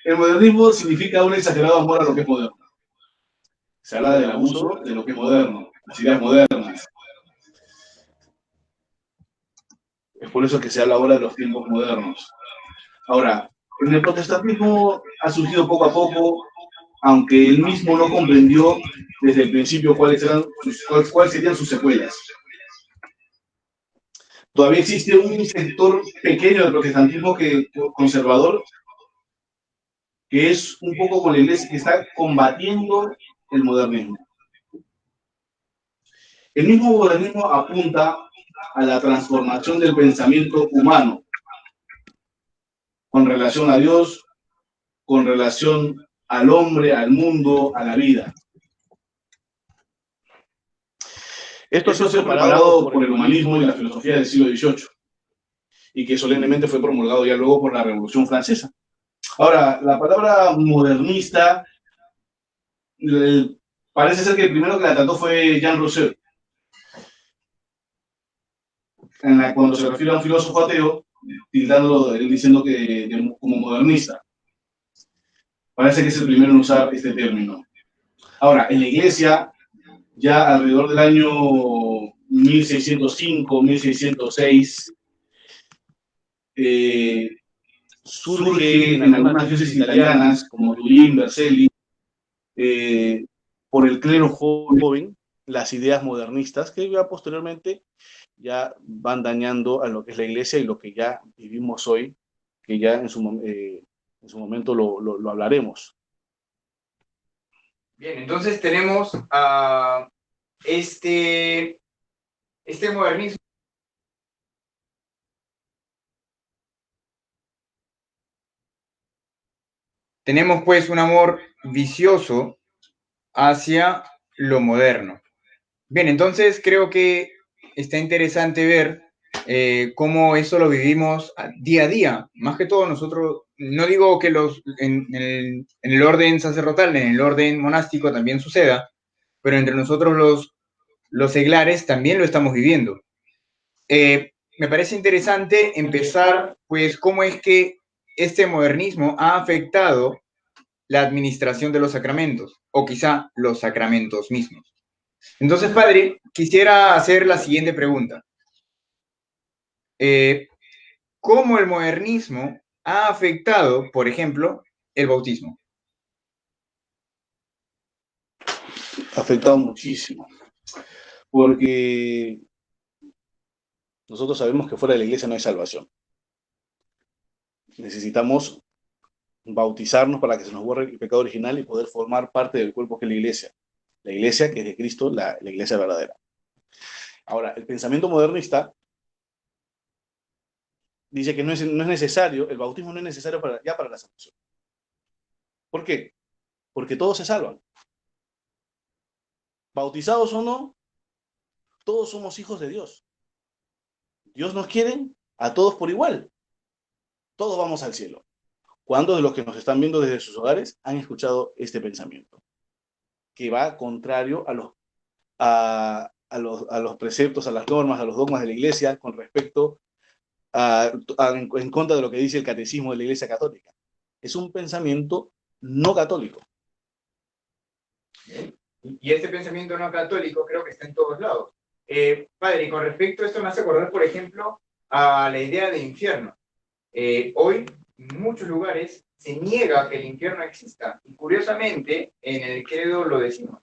El modernismo significa un exagerado amor a lo que es moderno. Se habla del abuso de lo que es moderno, las ideas modernas. Es por eso que se habla ahora de los tiempos modernos. Ahora, en el protestantismo ha surgido poco a poco, aunque él mismo no comprendió desde el principio cuáles serían sus secuelas. Todavía existe un sector pequeño del protestantismo conservador que es un poco con la iglesia que está combatiendo el modernismo. El mismo modernismo apunta a la transformación del pensamiento humano con relación a Dios, con relación al hombre, al mundo, a la vida. Esto ha sido preparado por el humanismo y la filosofía del siglo XVIII y que solemnemente fue promulgado ya luego por la Revolución Francesa. Ahora, la palabra modernista parece ser que el primero que la trató fue Jean Rousseau. Cuando se refiere a un filósofo ateo, tildándolo, él diciendo que como modernista. Parece que es el primero en usar este término. Ahora, en la iglesia, ya alrededor del año 1605, 1606, surge en algunas diócesis italianas, como Turín, Vercelli, por el clero joven, las ideas modernistas que ya posteriormente ya van dañando a lo que es la iglesia y lo que ya vivimos hoy, que ya en su momento lo hablaremos. Bien, entonces tenemos a este modernismo. Tenemos pues un amor vicioso hacia lo moderno. Bien, entonces creo que está interesante ver cómo eso lo vivimos día a día. Más que todo nosotros, no digo que en el orden sacerdotal, en el orden monástico también suceda, pero entre nosotros los seglares también lo estamos viviendo. Me parece interesante empezar, pues, cómo es que este modernismo ha afectado la administración de los sacramentos, o quizá los sacramentos mismos. Entonces, padre, quisiera hacer la siguiente pregunta. ¿Cómo el modernismo ha afectado, por ejemplo, el bautismo? Ha afectado muchísimo, porque nosotros sabemos que fuera de la iglesia no hay salvación. Necesitamos bautizarnos para que se nos borre el pecado original y poder formar parte del cuerpo que es la iglesia. La iglesia que es de Cristo, la iglesia verdadera. Ahora, el pensamiento modernista dice que no es necesario, el bautismo no es necesario ya para la salvación. ¿Por qué? Porque todos se salvan. Bautizados o no, todos somos hijos de Dios. Dios nos quiere a todos por igual. Todos vamos al cielo. ¿Cuántos de los que nos están viendo desde sus hogares han escuchado este pensamiento? Que va contrario a los preceptos, a las normas, a los dogmas de la iglesia con respecto en contra de lo que dice el catecismo de la iglesia católica. Es un pensamiento no católico. Y este pensamiento no católico creo que está en todos lados. Padre, y con respecto a esto me hace acordar, por ejemplo, a la idea de infierno. Hoy, en muchos lugares, se niega que el infierno exista. Y curiosamente, en el credo lo decimos.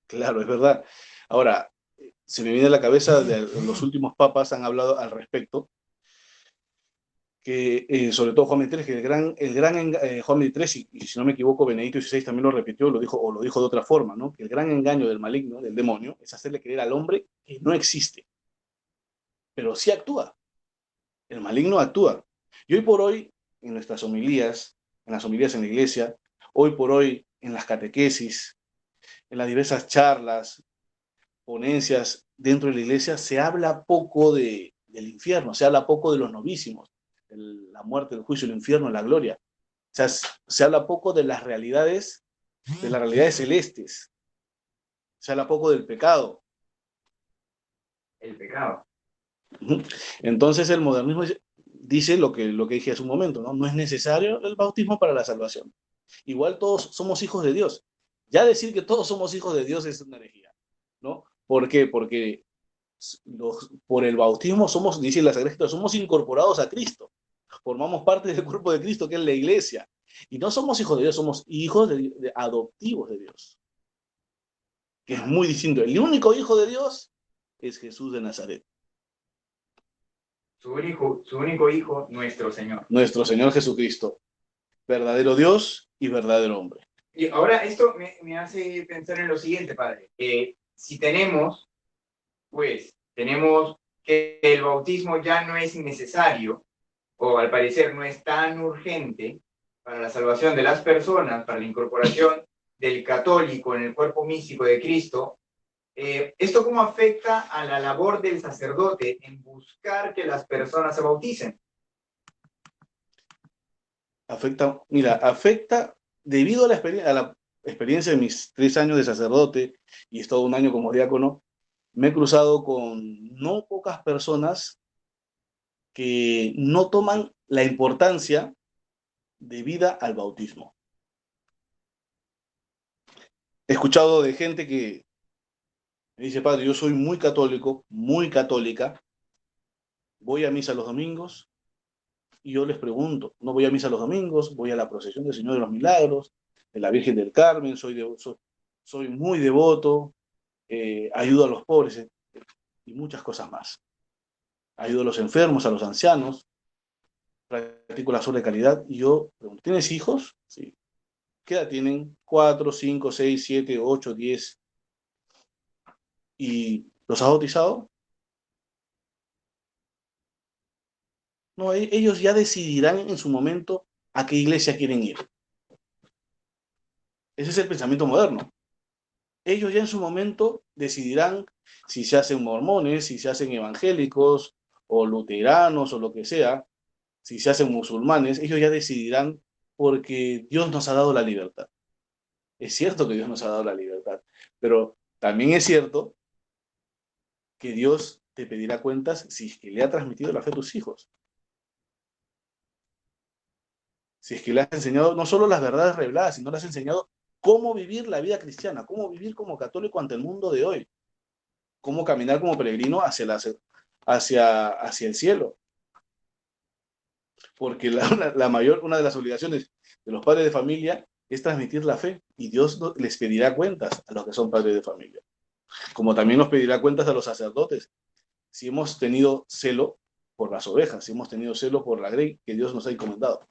Claro, es verdad. Ahora, se me viene a la cabeza de los últimos papas han hablado al respecto, que sobre todo Juan XXIII, que el gran Juan XXIII, y si no me equivoco, Benedicto XVI también lo repitió, lo dijo de otra forma, ¿no? Que el gran engaño del maligno, del demonio, es hacerle creer al hombre que no existe, pero sí actúa. El maligno actúa. Y hoy por hoy, en nuestras homilías, en las homilías en la iglesia, hoy por hoy, en las catequesis, en las diversas charlas, ponencias dentro de la iglesia, se habla poco del infierno, se habla poco de los novísimos, de la muerte, el juicio, el infierno, la gloria. O sea, se habla poco de las realidades celestes. Se habla poco del pecado. El pecado. Entonces el modernismo dice lo que dije hace un momento, ¿no? No es necesario el bautismo para la salvación. Igual todos somos hijos de Dios. Ya decir que todos somos hijos de Dios es una herejía, ¿no? ¿Por qué? Porque por el bautismo somos, dice la Sagrada Escritura, somos incorporados a Cristo. Formamos parte del cuerpo de Cristo, que es la iglesia. Y no somos hijos de Dios, somos hijos adoptivos de Dios, que es muy distinto. El único hijo de Dios es Jesús de Nazaret. Su único hijo, nuestro Señor. Nuestro Señor Jesucristo, verdadero Dios y verdadero hombre. Y ahora esto me hace pensar en lo siguiente, padre. Si tenemos que el bautismo ya no es necesario, o al parecer no es tan urgente para la salvación de las personas, para la incorporación del católico en el cuerpo místico de Cristo, ¿esto cómo afecta a la labor del sacerdote en buscar que las personas se bauticen? Afecta debido a la experiencia de mis 3 años de sacerdote y he estado un año como diácono, me he cruzado con no pocas personas que no toman la importancia debida al bautismo. He escuchado de gente que me dice, padre, yo soy muy católico, muy católica, voy a misa los domingos, y yo les pregunto, no voy a misa los domingos, voy a la procesión del Señor de los Milagros, de la Virgen del Carmen, soy muy devoto, ayudo a los pobres y muchas cosas más. Ayudo a los enfermos, a los ancianos, practico la sobre caridad y yo pregunto, ¿tienes hijos? Sí. ¿Qué edad tienen? 4, 5, 6, 7, 8, 10. ¿Y los has bautizado? No, ellos ya decidirán en su momento a qué iglesia quieren ir. Ese es el pensamiento moderno. Ellos ya en su momento decidirán si se hacen mormones, si se hacen evangélicos o luteranos o lo que sea, si se hacen musulmanes, ellos ya decidirán porque Dios nos ha dado la libertad. Es cierto que Dios nos ha dado la libertad, pero también es cierto que Dios te pedirá cuentas si es que le ha transmitido la fe a tus hijos. Si es que le has enseñado no solo las verdades reveladas, sino le has enseñado cómo vivir la vida cristiana, cómo vivir como católico ante el mundo de hoy, cómo caminar como peregrino hacia el cielo. Porque una de las obligaciones de los padres de familia es transmitir la fe y Dios les pedirá cuentas a los que son padres de familia. Como también nos pedirá cuentas a los sacerdotes si hemos tenido celo por las ovejas, si hemos tenido celo por la grey que Dios nos ha encomendado.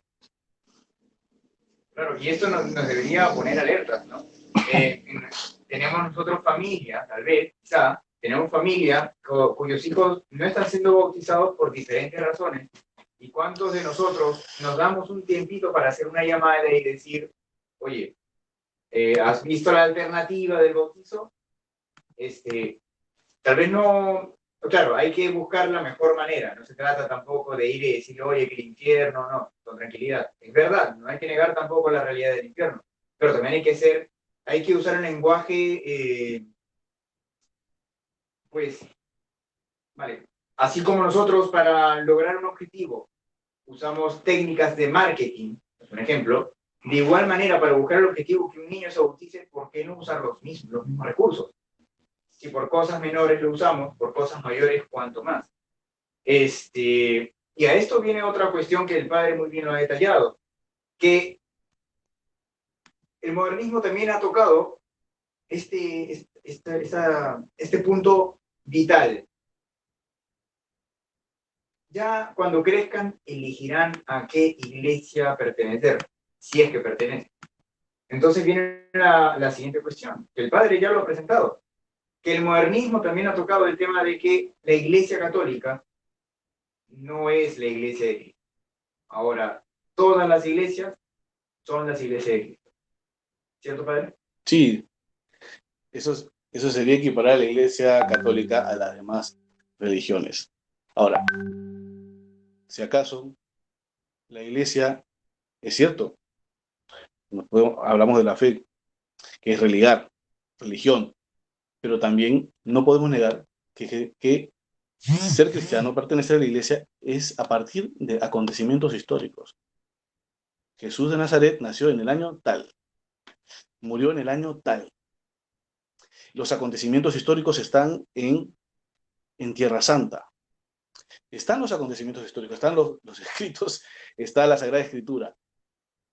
Claro, y esto nos debería poner alertas, ¿no? Tenemos nosotros familia, tal vez, quizá, tenemos familia cuyos hijos no están siendo bautizados por diferentes razones. ¿Y cuántos de nosotros nos damos un tiempito para hacer una llamada y decir, oye, ¿has visto la alternativa del bautizo? Tal vez no, claro, hay que buscar la mejor manera, no se trata tampoco de ir y decir, oye, que el infierno, no, con tranquilidad. Es verdad, no hay que negar tampoco la realidad del infierno, pero también hay que usar un lenguaje, pues, vale, así como nosotros para lograr un objetivo usamos técnicas de marketing, por ejemplo, de igual manera para buscar el objetivo que un niño se bautice, ¿por qué no usar los mismos recursos? Si por cosas menores lo usamos, por cosas mayores, cuanto más. Y a esto viene otra cuestión que el padre muy bien lo ha detallado, que el modernismo también ha tocado este punto vital. Ya cuando crezcan, elegirán a qué iglesia pertenecer, si es que pertenece. Entonces viene la siguiente cuestión, que el padre ya lo ha presentado, que el modernismo también ha tocado el tema de que la Iglesia Católica no es la Iglesia de Cristo. Ahora, todas las iglesias son las iglesias de Cristo. ¿Cierto, padre? Sí, eso sería equiparar a la Iglesia Católica a las demás religiones. Ahora, si acaso la Iglesia, es cierto, hablamos de la fe, que es religión, pero también no podemos negar que Ser cristiano, pertenecer a la iglesia, es a partir de acontecimientos históricos. Jesús de Nazaret nació en el año tal, murió en el año tal. Los acontecimientos históricos están en Tierra Santa. Están los acontecimientos históricos, están los escritos, está la Sagrada Escritura,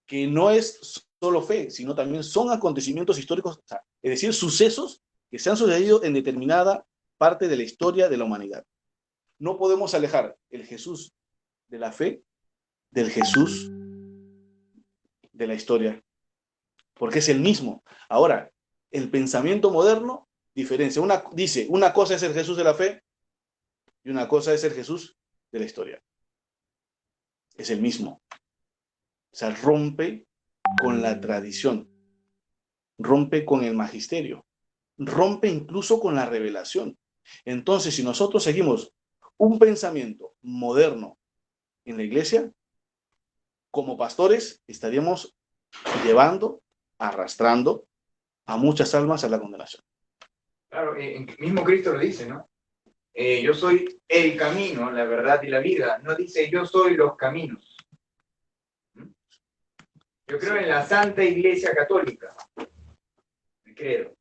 que no es solo fe, sino también son acontecimientos históricos, o sea, es decir, sucesos que se han sucedido en determinada parte de la historia de la humanidad. No podemos alejar el Jesús de la fe del Jesús de la historia, porque es el mismo. Ahora, el pensamiento moderno diferencia. Dice, una cosa es el Jesús de la fe y una cosa es el Jesús de la historia. Es el mismo. O sea, rompe con la tradición, rompe con el magisterio, rompe incluso con la revelación. Entonces, si nosotros seguimos un pensamiento moderno en la iglesia, como pastores estaríamos llevando, arrastrando a muchas almas a la condenación. Claro, mismo Cristo lo dice, ¿no? Yo soy el camino, la verdad y la vida. No dice yo soy los caminos. Yo creo en la Santa Iglesia Católica. Me creo.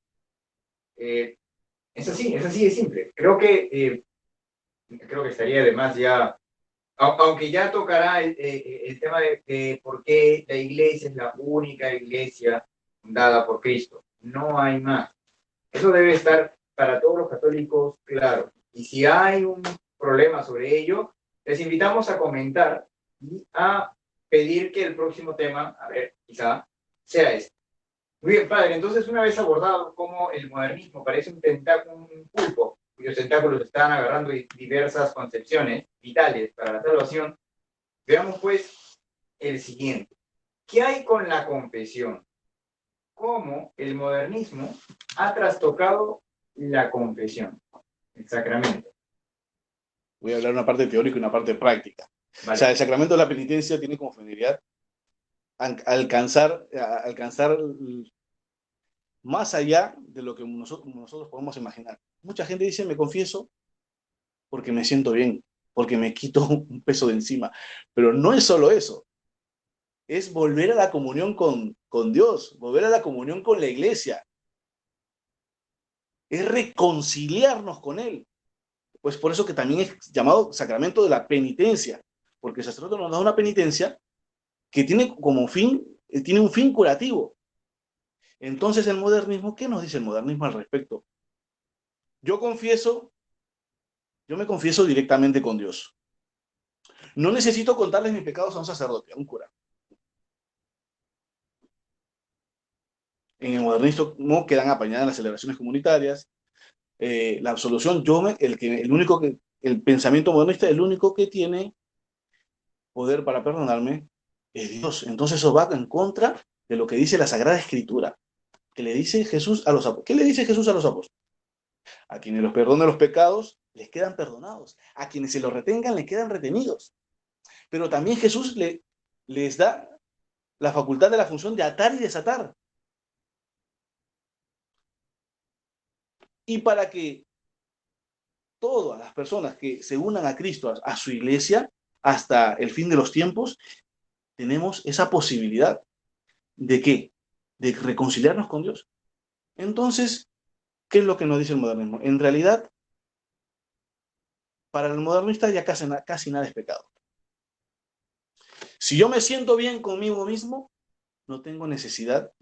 Es así de simple. Creo que estaría además ya, aunque ya tocará el tema de por qué la iglesia es la única iglesia dada por Cristo. No hay más. Eso debe estar para todos los católicos claro. Y si hay un problema sobre ello, les invitamos a comentar y a pedir que el próximo tema, a ver, quizá, sea este. Muy bien, padre. Entonces, una vez abordado cómo el modernismo parece un tentáculo, un pulpo, cuyos tentáculos están agarrando diversas concepciones vitales para la salvación, veamos pues el siguiente. ¿Qué hay con la confesión? ¿Cómo el modernismo ha trastocado la confesión, el sacramento? Voy a hablar una parte teórica y una parte práctica. Vale. O sea, el sacramento de la penitencia tiene como finalidad alcanzar más allá de lo que nosotros podemos imaginar. Mucha gente dice, me confieso porque me siento bien, porque me quito un peso de encima. Pero no es solo eso. Es volver a la comunión con Dios, volver a la comunión con la iglesia. Es reconciliarnos con Él. Pues por eso que también es llamado sacramento de la penitencia, porque el sacerdote nos da una penitencia que tiene como fin, tiene un fin curativo. Entonces el modernismo, ¿qué nos dice el modernismo al respecto? Yo me confieso directamente con Dios. No necesito contarles mis pecados a un sacerdote, a un cura. En el modernismo quedan apañadas las celebraciones comunitarias, la absolución. El pensamiento modernista, el único que tiene poder para perdonarme es Dios. Entonces eso va en contra de lo que dice la Sagrada Escritura, que le dice Jesús a los apóstoles. ¿Qué le dice Jesús a los apóstoles? A quienes los perdone los pecados, les quedan perdonados. A quienes se los retengan, les quedan retenidos. Pero también Jesús les da la facultad de la función de atar y desatar. Y para que todas las personas que se unan a Cristo, a su iglesia, hasta el fin de los tiempos, tenemos esa posibilidad de ¿qué? De reconciliarnos con Dios. Entonces, ¿qué es lo que nos dice el modernismo? En realidad, para el modernista ya casi nada es pecado. Si yo me siento bien conmigo mismo, no tengo necesidad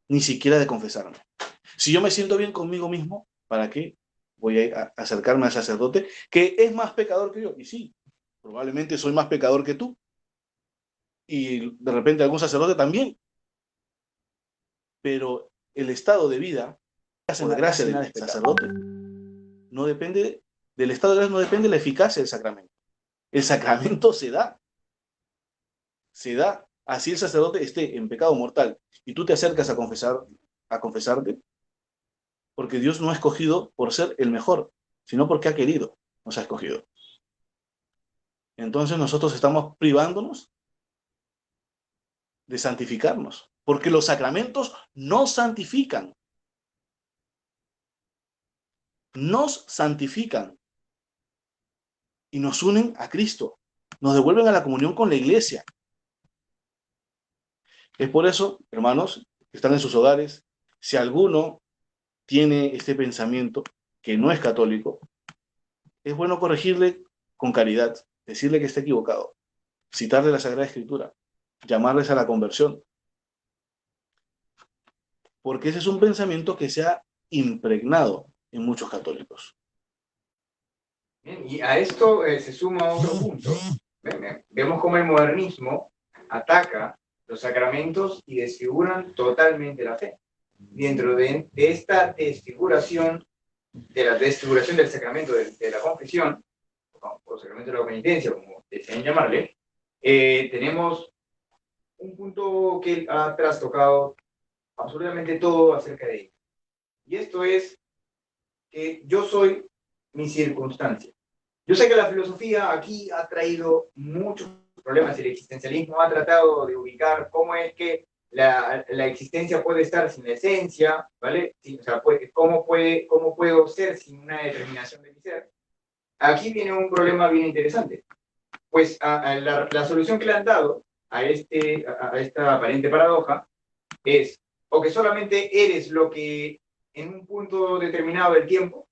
ni siquiera de confesarme. Si yo me siento bien conmigo mismo, ¿para qué voy a acercarme al sacerdote que es más pecador que yo? Y sí, probablemente soy más pecador que tú. Y de repente algún sacerdote también. Pero el estado de vida, la gracia del sacerdote, no depende del estado de gracia, no depende de la eficacia del sacramento. El sacramento se da. Así el sacerdote esté en pecado mortal y tú te acercas a confesarte, porque Dios no ha escogido por ser el mejor, sino porque ha querido, nos ha escogido. Entonces nosotros estamos privándonos de santificarnos, porque los sacramentos nos santifican. Nos santifican. y nos unen a Cristo, nos devuelven a la comunión con la iglesia. Es por eso, hermanos, que están en sus hogares, si alguno tiene este pensamiento que no es católico, es bueno corregirle con caridad, decirle que está equivocado, citarle la Sagrada Escritura, llamarles a la conversión, porque ese es un pensamiento que se ha impregnado en muchos católicos. Bien, y a esto se suma otro punto. Vemos cómo el modernismo ataca los sacramentos y desfiguran totalmente la fe. Dentro de esta desfiguración, de la desfiguración del sacramento de la confesión, o sacramento de la penitencia, como deseen llamarle, tenemos un punto que ha trastocado absolutamente todo acerca de ello. Y esto es que yo soy mi circunstancia. Yo sé que la filosofía aquí ha traído muchos problemas. El existencialismo ha tratado de ubicar cómo es que la existencia puede estar sin la esencia, ¿vale? Sí, o sea, ¿cómo puedo ser sin una determinación de mi ser? Aquí viene un problema bien interesante. Pues la solución que le han dado a esta aparente paradoja es o que solamente eres lo que en un punto determinado del tiempo.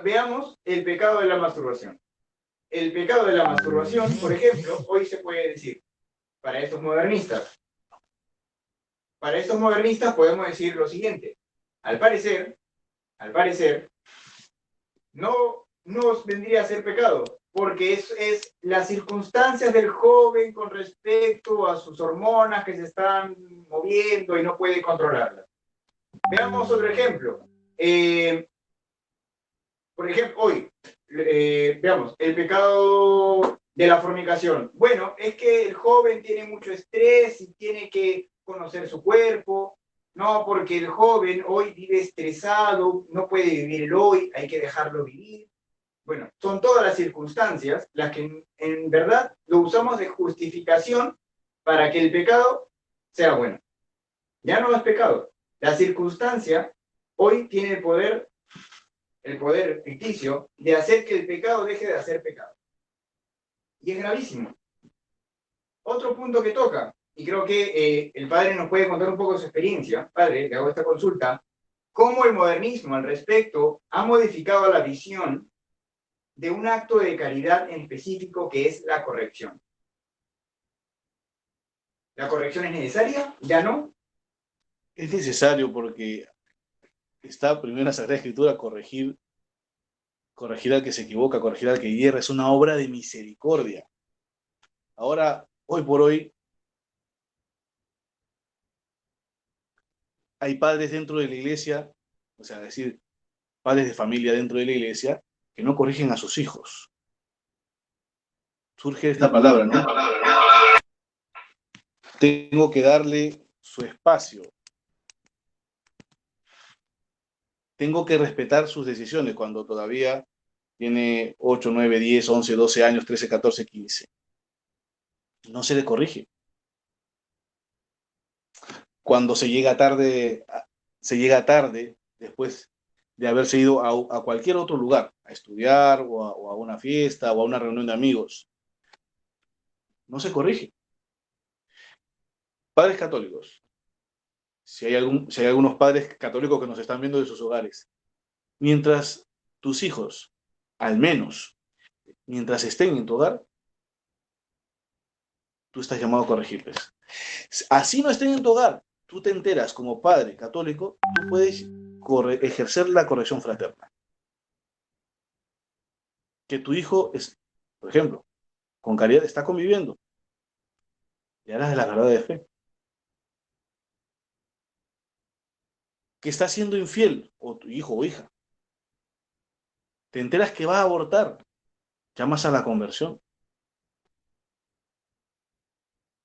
Veamos el pecado de la masturbación. El pecado de la masturbación, por ejemplo, hoy se puede decir, para estos modernistas podemos decir lo siguiente. Al parecer, no nos vendría a ser pecado, porque es las circunstancias del joven con respecto a sus hormonas que se están moviendo y no puede controlarlas. Veamos otro ejemplo. Por ejemplo, hoy, veamos, el pecado de la fornicación. Bueno, es que el joven tiene mucho estrés y tiene que conocer su cuerpo. No, porque el joven hoy vive estresado, no puede vivir el hoy, hay que dejarlo vivir. Bueno, son todas las circunstancias las que en verdad lo usamos de justificación para que el pecado sea bueno. Ya no es pecado. La circunstancia hoy tiene el poder ficticio de hacer que el pecado deje de ser pecado. Y es gravísimo. Otro punto que toca, y creo que el padre nos puede contar un poco su experiencia, padre, le hago esta consulta, cómo el modernismo al respecto ha modificado la visión de un acto de caridad en específico que es la corrección. ¿La corrección es necesaria? ¿Ya no? Es necesario porque está primero en la Sagrada Escritura corregir al que se equivoca, corregir al que hierra, es una obra de misericordia. Ahora, hoy por hoy, hay padres dentro de la iglesia, o sea, es decir, padres de familia dentro de la iglesia, que no corrigen a sus hijos. Surge esta palabra, ¿no? Tengo que darle su espacio. Tengo que respetar sus decisiones cuando todavía tiene 8, 9, 10, 11, 12 años, 13, 14, 15. No se le corrige. Cuando se llega tarde después de haberse ido a cualquier otro lugar, a estudiar o a una fiesta o a una reunión de amigos. No se corrige. Padres católicos, si hay algunos padres católicos que nos están viendo de sus hogares, mientras tus hijos, al menos, mientras estén en tu hogar, tú estás llamado a corregirles. Así no estén en tu hogar, tú te enteras como padre católico, tú puedes ejercer la corrección fraterna. Que tu hijo es, por ejemplo, con caridad está conviviendo, y hablas de la verdad de fe. Que está siendo infiel, o tu hijo o hija. Te enteras que va a abortar, llamas a la conversión.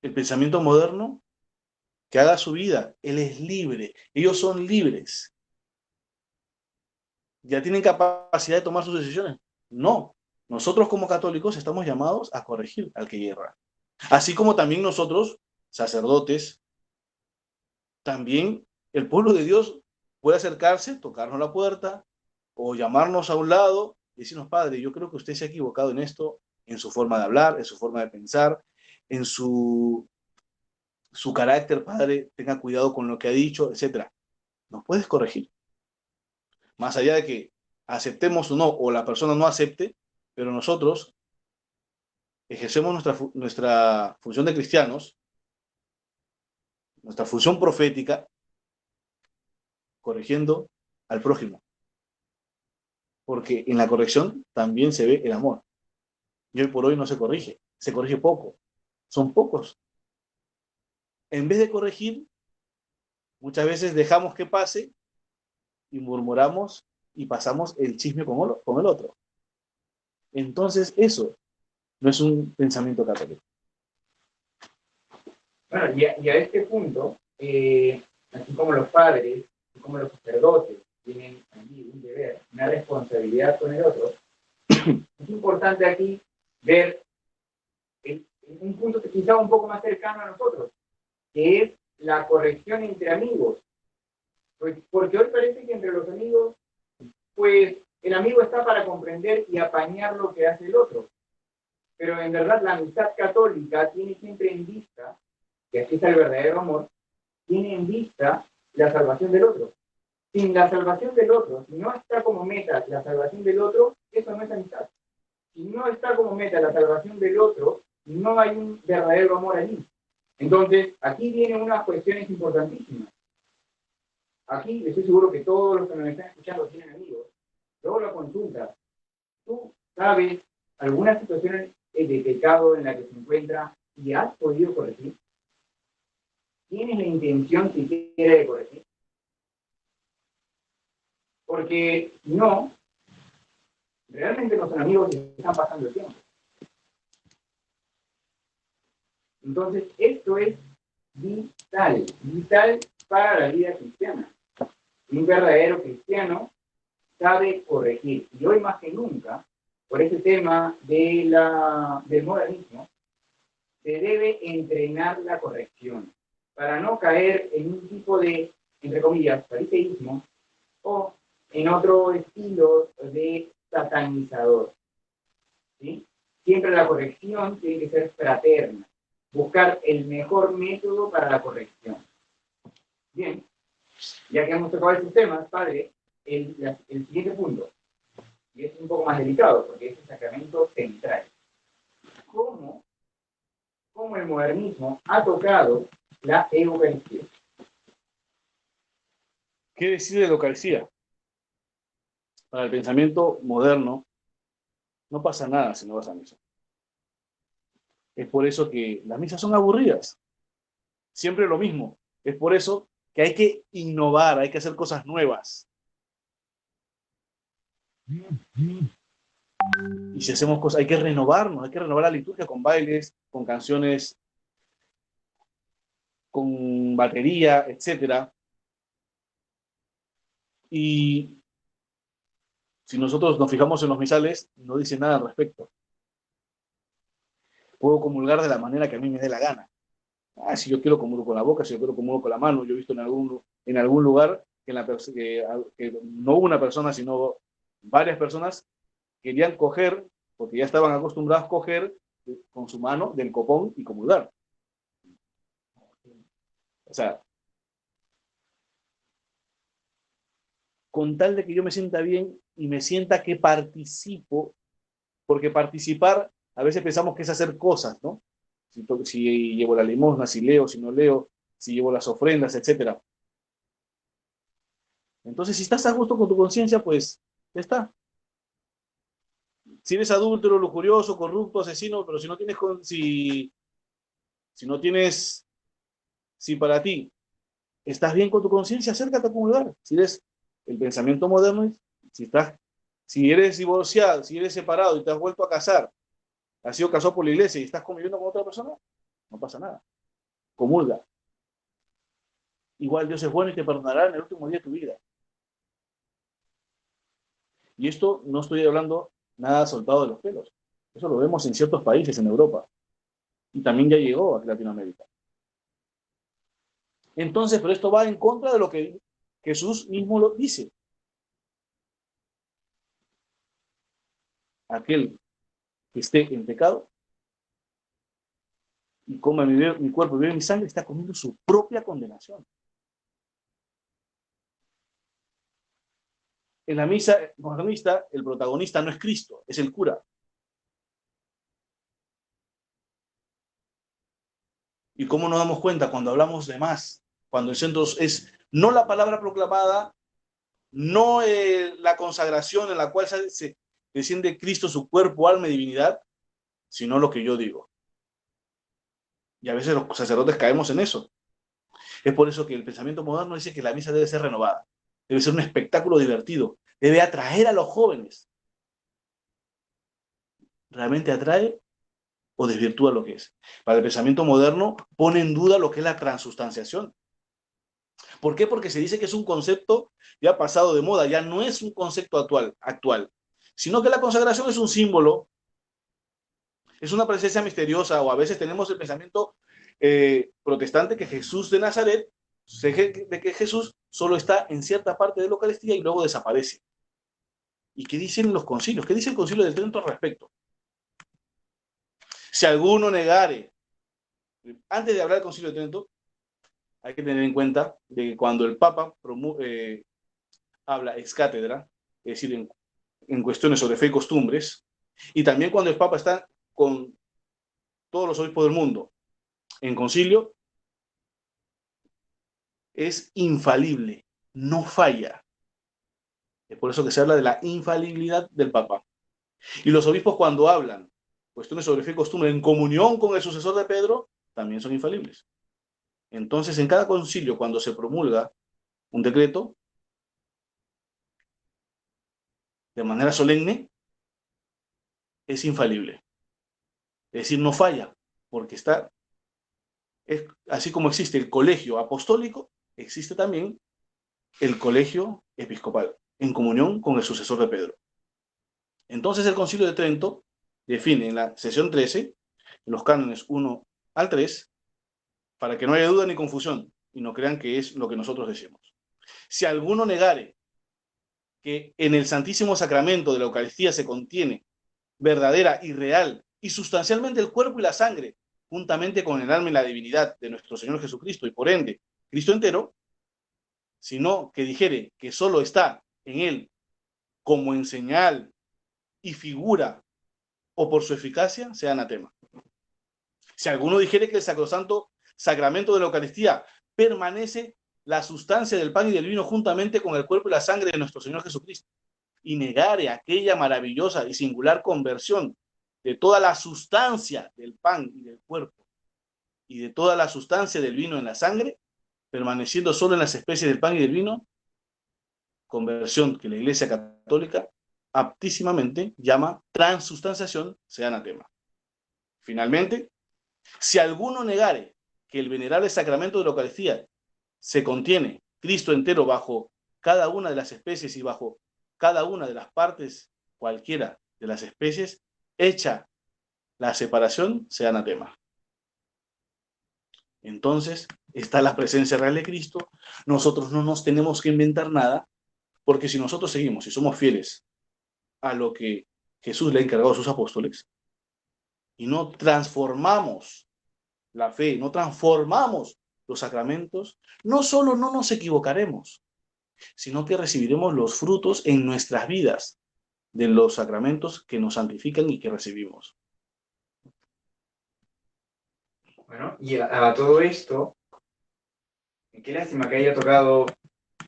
El pensamiento moderno, que haga su vida, él es libre, ellos son libres. ya tienen capacidad de tomar sus decisiones. No, nosotros como católicos estamos llamados a corregir al que yerra. Así como también nosotros, sacerdotes, también el pueblo de Dios puede acercarse, tocarnos la puerta o llamarnos a un lado y decirnos, padre, yo creo que usted se ha equivocado en esto, en su forma de hablar, en su forma de pensar, en su carácter, padre, tenga cuidado con lo que ha dicho, etcétera. Nos puedes corregir. Más allá de que aceptemos o no, o la persona no acepte, pero nosotros ejercemos nuestra función de cristianos, nuestra función profética, corrigiendo al prójimo. Porque en la corrección también se ve el amor. Y hoy por hoy no se corrige poco. Son pocos. En vez de corregir, muchas veces dejamos que pase y murmuramos y pasamos el chisme con el otro. Entonces eso no es un pensamiento católico. Bueno, y a este punto, así como los padres, así como los sacerdotes tienen allí un deber, una responsabilidad con el otro, es importante aquí ver un punto que quizá un poco más cercano a nosotros, que es la corrección entre amigos. Porque hoy parece que entre los amigos, pues el amigo está para comprender y apañar lo que hace el otro. Pero en verdad la amistad católica tiene siempre en vista, que aquí está el verdadero amor, tiene en vista la salvación del otro. Sin la salvación del otro, si no está como meta la salvación del otro, eso no es amistad. Si no está como meta la salvación del otro, no hay un verdadero amor allí. Entonces, aquí vienen unas cuestiones importantísimas. Aquí estoy seguro que todos los que nos están escuchando tienen amigos. Luego la consulta. ¿Tú sabes alguna situación de pecado en la que se encuentra y has podido corregir? ¿Tienes la intención siquiera de corregir? Porque si no, realmente los amigos están pasando el tiempo. Entonces, esto es vital para la vida cristiana. Un verdadero cristiano sabe corregir. Y hoy más que nunca, por ese tema del modernismo, se debe entrenar la corrección para no caer en un tipo de, entre comillas, fariseísmo o en otro estilo de satanizador. ¿Sí? Siempre la corrección tiene que ser fraterna, buscar el mejor método para la corrección. Bien, ya que hemos tocado estos temas, padre, el siguiente punto, y es un poco más delicado porque es el sacramento central. ¿Cómo el modernismo ha tocado la Eucaristía? ¿Qué decide de la Eucaristía? Para el pensamiento moderno, no pasa nada si no vas a misa. Es por eso que las misas son aburridas. Siempre lo mismo. Es por eso que hay que innovar, hay que hacer cosas nuevas. Y si hacemos cosas, hay que renovarnos, hay que renovar la liturgia con bailes, con canciones, con batería, etcétera. Y si nosotros nos fijamos en los misales, no dice nada al respecto. Puedo comulgar de la manera que a mí me dé la gana. Ah, si yo quiero comulgo con la boca, si yo quiero comulgo con la mano. Yo he visto en algún lugar que no una persona, sino varias personas querían coger, porque ya estaban acostumbrados a coger con su mano del copón y comulgar. O sea, con tal de que yo me sienta bien y me sienta que participo, porque participar, a veces pensamos que es hacer cosas, ¿no? Si llevo la limosna, si leo, si no leo, si llevo las ofrendas, etcétera. Entonces, si estás a gusto con tu conciencia, pues ya está. Si eres adúltero, lujurioso, corrupto, asesino, pero si no tienes, si para ti estás bien con tu conciencia, acércate a comulgar. Si eres el pensamiento moderno, si eres divorciado, si eres separado y te has vuelto a casar, has sido casado por la iglesia y estás conviviendo con otra persona, no pasa nada. Comulga. Igual Dios es bueno y te perdonará en el último día de tu vida. Y esto no estoy hablando nada soltado de los pelos. Eso lo vemos en ciertos países en Europa. Y también ya llegó a Latinoamérica. Entonces, pero esto va en contra de lo que Jesús mismo lo dice. Aquel que esté en pecado y coma mi cuerpo y bebe mi sangre, está comiendo su propia condenación. En la misa modernista, el protagonista no es Cristo, es el cura. ¿Y cómo nos damos cuenta cuando hablamos de más? Cuando el centro es no la palabra proclamada, no la consagración en la cual se desciende Cristo, su cuerpo, alma y divinidad, sino lo que yo digo. Y a veces los sacerdotes caemos en eso. Es por eso que el pensamiento moderno dice que la misa debe ser renovada, debe ser un espectáculo divertido, debe atraer a los jóvenes. ¿Realmente atrae o desvirtúa lo que es? Para el pensamiento moderno pone en duda lo que es la transustanciación. ¿Por qué? Porque se dice que es un concepto ya pasado de moda, ya no es un concepto actual, sino que la consagración es un símbolo, es una presencia misteriosa, o a veces tenemos el pensamiento protestante que Jesús de Nazaret, de que Jesús solo está en cierta parte de la Eucaristía y luego desaparece. ¿Y qué dicen los concilios? ¿Qué dice el Concilio de Trento al respecto? Si alguno negare, antes de hablar del Concilio de Trento, hay que tener en cuenta de que cuando el Papa habla ex cátedra, es decir, en cuestiones sobre fe y costumbres, y también cuando el Papa está con todos los obispos del mundo en concilio, es infalible, no falla. Es por eso que se habla de la infalibilidad del Papa. Y los obispos cuando hablan cuestiones sobre fe y costumbre en comunión con el sucesor de Pedro, también son infalibles. Entonces, en cada concilio, cuando se promulga un decreto, de manera solemne, es infalible. Es decir, no falla, porque así como existe el colegio apostólico, existe también el colegio episcopal, en comunión con el sucesor de Pedro. Entonces el Concilio de Trento define en la sesión 13, en los cánones 1 al 3, para que no haya duda ni confusión, y no crean que es lo que nosotros decimos. Si alguno negare que en el Santísimo Sacramento de la Eucaristía se contiene verdadera y real y sustancialmente el cuerpo y la sangre, juntamente con el alma y la divinidad de nuestro Señor Jesucristo, y por ende, Cristo entero, sino que dijere que solo está en él como en señal y figura o por su eficacia, sea anatema. Si alguno dijere que el sacrosanto sacramento de la Eucaristía permanece la sustancia del pan y del vino juntamente con el cuerpo y la sangre de nuestro Señor Jesucristo, y negare aquella maravillosa y singular conversión de toda la sustancia del pan y del cuerpo y de toda la sustancia del vino en la sangre, permaneciendo solo en las especies del pan y del vino, conversión que la Iglesia Católica aptísimamente llama transustanciación, sea anatema. Finalmente, si alguno negare que el venerable sacramento de la Eucaristía se contiene Cristo entero bajo cada una de las especies y bajo cada una de las partes, cualquiera de las especies, hecha la separación, sea anatema. Entonces, está la presencia real de Cristo. Nosotros no nos tenemos que inventar nada, porque si nosotros seguimos y somos fieles a lo que Jesús le ha encargado a sus apóstoles, y no transformamos la fe, no transformamos los sacramentos, no solo no nos equivocaremos, sino que recibiremos los frutos en nuestras vidas de los sacramentos que nos santifican y que recibimos. Bueno, y a todo esto, qué lástima que haya tocado,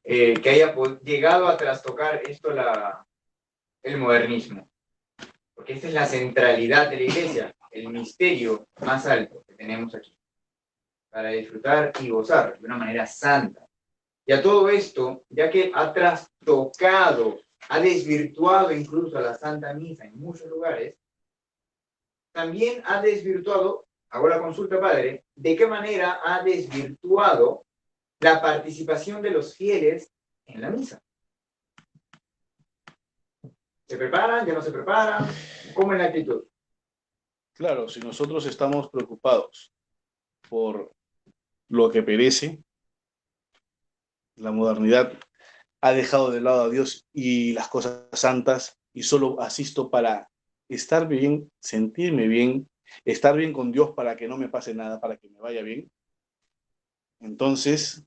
que haya llegado a trastocar esto el modernismo, porque esta es la centralidad de la Iglesia, el misterio más alto que tenemos aquí, para disfrutar y gozar de una manera santa. Y a todo esto, ya que ha trastocado, ha desvirtuado incluso a la Santa Misa en muchos lugares, también ha desvirtuado, hago la consulta, padre, ¿de qué manera ha desvirtuado la participación de los fieles en la misa? ¿Se preparan? ¿Ya no se preparan? ¿Cómo es la actitud? Claro, si nosotros estamos preocupados por lo que perece, la modernidad ha dejado de lado a Dios y las cosas santas y solo asisto para estar bien, sentirme bien, estar bien con Dios para que no me pase nada, para que me vaya bien. Entonces,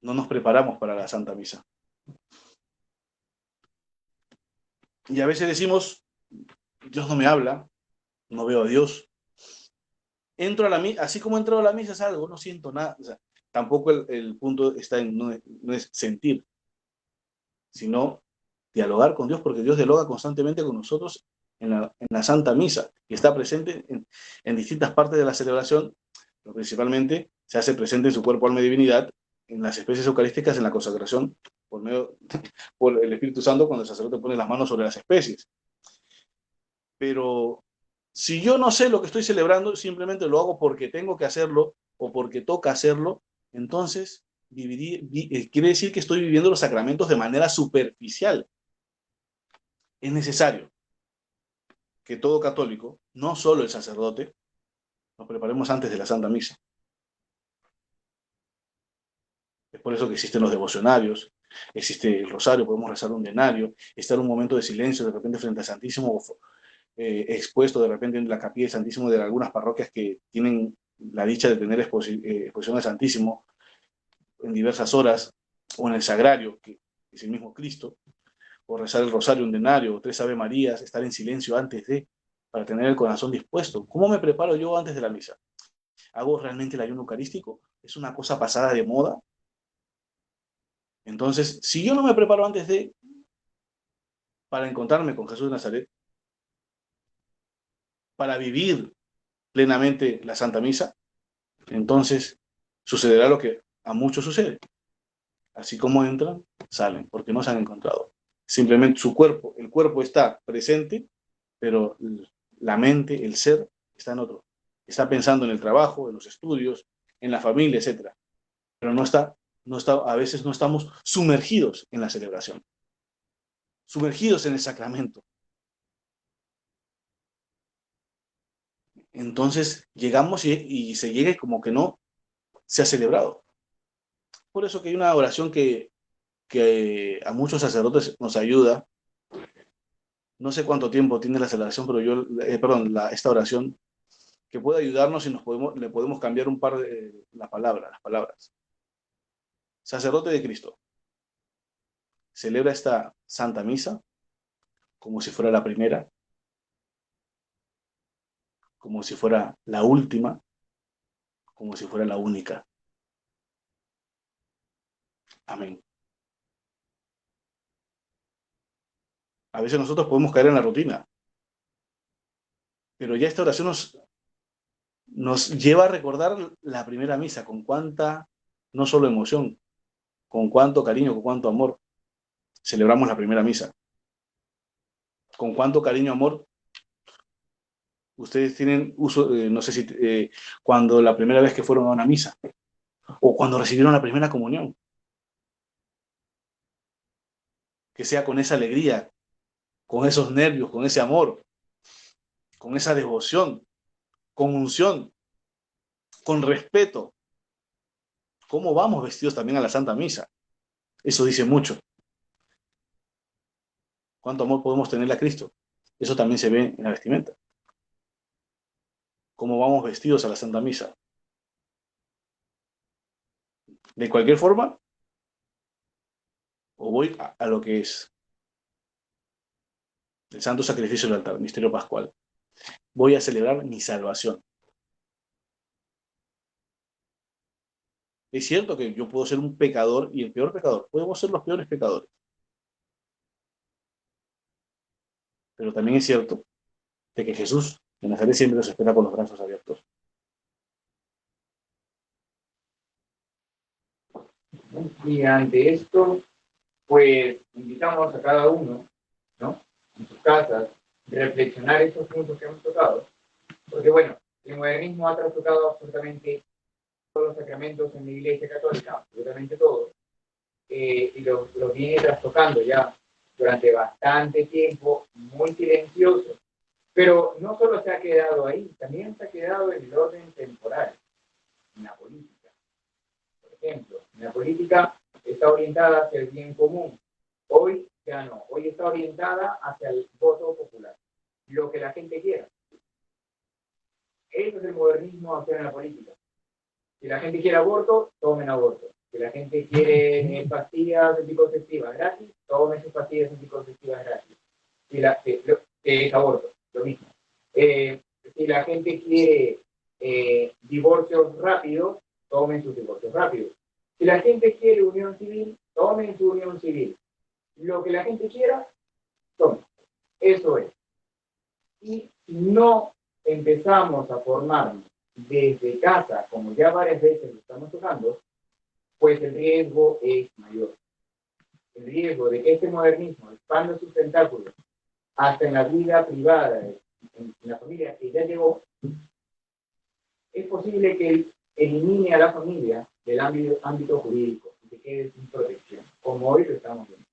no nos preparamos para la Santa Misa. Y a veces decimos, Dios no me habla, no veo a Dios. Entro a la misa, así como entro a la misa salgo, no siento nada. O sea, tampoco el punto está en no es sentir, sino dialogar con Dios, porque Dios dialoga constantemente con nosotros en la Santa Misa y está presente en distintas partes de la celebración, pero principalmente se hace presente en su cuerpo, alma y divinidad, en las especies eucarísticas, en la consagración, por el Espíritu Santo, cuando el sacerdote pone las manos sobre las especies. Pero si yo no sé lo que estoy celebrando, simplemente lo hago porque tengo que hacerlo o porque toca hacerlo, entonces quiere decir que estoy viviendo los sacramentos de manera superficial. Es necesario que todo católico, no solo el sacerdote, nos preparemos antes de la Santa Misa. Es por eso que existen los devocionarios, existe el rosario, podemos rezar un denario, estar un momento de silencio de repente frente al Santísimo, expuesto de repente en la capilla del Santísimo de algunas parroquias que tienen la dicha de tener exposición al Santísimo en diversas horas, o en el Sagrario, que es el mismo Cristo, o rezar el rosario, un denario, o 3 Ave Marías, estar en silencio antes de, para tener el corazón dispuesto. ¿Cómo me preparo yo antes de la misa? ¿Hago realmente el ayuno eucarístico? ¿Es una cosa pasada de moda? Entonces, si yo no me preparo antes de, para encontrarme con Jesús de Nazaret, para vivir plenamente la Santa Misa, entonces sucederá lo que a muchos sucede. Así como entran, salen, porque no se han encontrado. Simplemente su cuerpo, el cuerpo está presente, pero la mente, el ser, está en otro. Está pensando en el trabajo, en los estudios, en la familia, etcétera. Pero a veces no estamos sumergidos en la celebración, sumergidos en el sacramento. Entonces llegamos y se llega como que no se ha celebrado. Por eso que hay una oración que a muchos sacerdotes nos ayuda. No sé cuánto tiempo tiene la celebración, pero esta oración, que puede ayudarnos y le podemos cambiar un par de las palabras. Sacerdote de Cristo, celebra esta Santa Misa como si fuera la primera, como si fuera la última, como si fuera la única. Amén. A veces nosotros podemos caer en la rutina, pero ya esta oración nos lleva a recordar la primera misa, con cuánta, no solo emoción, con cuánto cariño, con cuánto amor celebramos la primera misa. Con cuánto cariño, amor, ustedes tienen uso, no sé si cuando la primera vez que fueron a una misa, o cuando recibieron la primera comunión, que sea con esa alegría, con esos nervios, con ese amor, con esa devoción, con unción, con respeto. ¿Cómo vamos vestidos también a la Santa Misa? Eso dice mucho. ¿Cuánto amor podemos tenerle a Cristo? Eso también se ve en la vestimenta. ¿Cómo vamos vestidos a la Santa Misa? De cualquier forma, o voy a lo que es el santo sacrificio del altar, misterio pascual. Voy a celebrar mi salvación. Es cierto que yo puedo ser un pecador y el peor pecador. Podemos ser los peores pecadores. Pero también es cierto de que Jesús de Nazaret siempre nos espera con los brazos abiertos. Y ante esto, pues invitamos a cada uno, ¿no? En sus casas, reflexionar estos puntos que hemos tocado. Porque bueno, el modernismo ha trastocado absolutamente todos los sacramentos en la Iglesia Católica, absolutamente todos, y los viene trastocando ya durante bastante tiempo, muy silencioso. Pero no solo se ha quedado ahí, también se ha quedado en el orden temporal, en la política. Por ejemplo, en la política está orientada hacia el bien común. Hoy ya no, hoy está orientada hacia el voto popular, lo que la gente quiera. Ese es el modernismo hacia la política. Si la gente quiere aborto, tomen aborto. Si la gente quiere pastillas anticonceptivas gratis, tomen sus pastillas anticonceptivas gratis. Es aborto, lo mismo. Si la gente quiere divorcios rápidos, tomen sus divorcios rápidos. Si la gente quiere unión civil, tomen su unión civil. Lo que la gente quiera, tomen. Eso es. Y si no empezamos a formarnos desde casa, como ya varias veces lo estamos tocando, pues el riesgo es mayor. El riesgo de que este modernismo expanda sus tentáculos hasta en la vida privada, en la familia que ya llegó, es posible que elimine a la familia del ámbito jurídico y se quede sin protección, como hoy lo estamos viendo.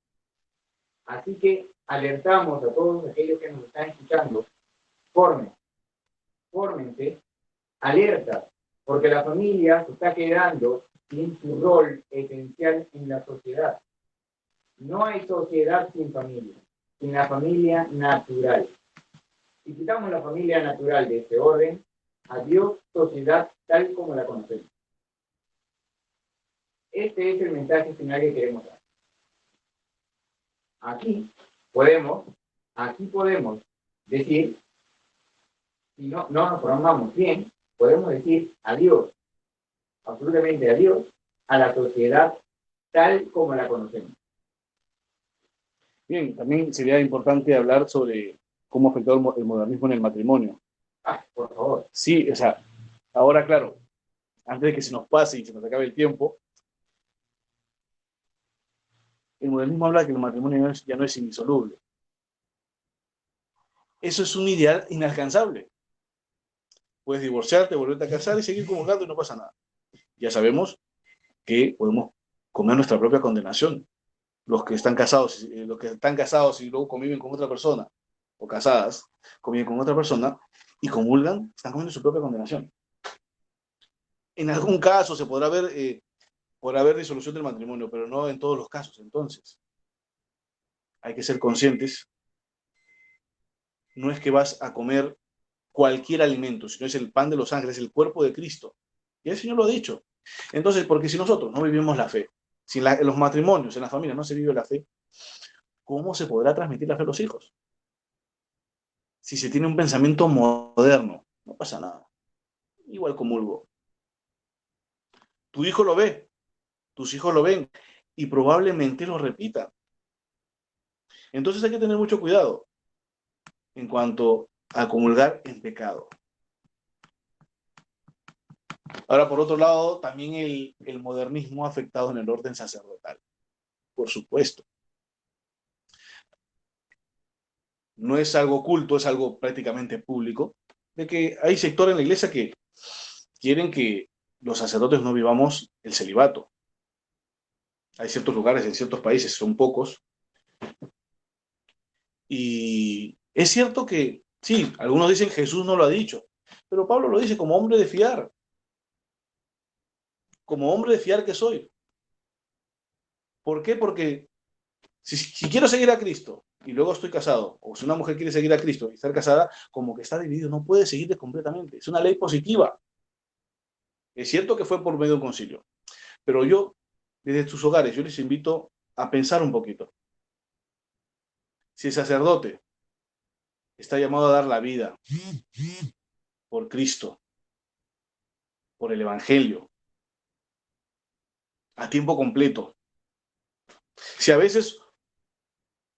Así que alertamos a todos aquellos que nos están escuchando, fórmense, alerta, porque la familia se está quedando sin su rol esencial en la sociedad. No hay sociedad sin familia, sin la familia natural. Si quitamos la familia natural de este orden, adiós sociedad tal como la conocemos. Este es el mensaje final que queremos dar. Aquí podemos decir, si no nos formamos bien, podemos decir adiós, absolutamente adiós, a la sociedad tal como la conocemos. Bien, también sería importante hablar sobre cómo afectó el modernismo en el matrimonio. Por favor. Sí, o sea, ahora claro, antes de que se nos pase y se nos acabe el tiempo, el modernismo habla de que el matrimonio ya no es indisoluble. Eso es un ideal inalcanzable. Puedes divorciarte, volverte a casar y seguir comulgando y no pasa nada. Ya sabemos que podemos comer nuestra propia condenación. Los que están casados y luego conviven con otra persona, o casadas, conviven con otra persona y comulgan, están comiendo su propia condenación. En algún caso se podrá haber disolución del matrimonio, pero no en todos los casos. Entonces, hay que ser conscientes. No es que vas a comer cualquier alimento, sino es el pan de los ángeles, el cuerpo de Cristo. Y el Señor lo ha dicho. Entonces, porque si nosotros no vivimos la fe, si en los matrimonios, en las familias no se vive la fe, ¿cómo se podrá transmitir la fe a los hijos? Si se tiene un pensamiento moderno, no pasa nada. Igual comulgo. Tu hijo lo ve, tus hijos lo ven y probablemente lo repitan. Entonces hay que tener mucho cuidado en cuanto a comulgar en pecado. Ahora, por otro lado, también el modernismo ha afectado en el orden sacerdotal, por supuesto. No es algo oculto, es algo prácticamente público, de que hay sectores en la iglesia que quieren que los sacerdotes no vivamos el celibato. Hay ciertos lugares en ciertos países, son pocos, y es cierto que, sí, algunos dicen Jesús no lo ha dicho, pero Pablo lo dice como hombre de fiar que soy. ¿Por qué? Porque si quiero seguir a Cristo y luego estoy casado, o si una mujer quiere seguir a Cristo y estar casada, como que está dividido, no puede seguirle completamente. Es una ley positiva. Es cierto que fue por medio de un concilio, pero yo, desde sus hogares, yo les invito a pensar un poquito. Si el sacerdote está llamado a dar la vida por Cristo, por el Evangelio, a tiempo completo, si a veces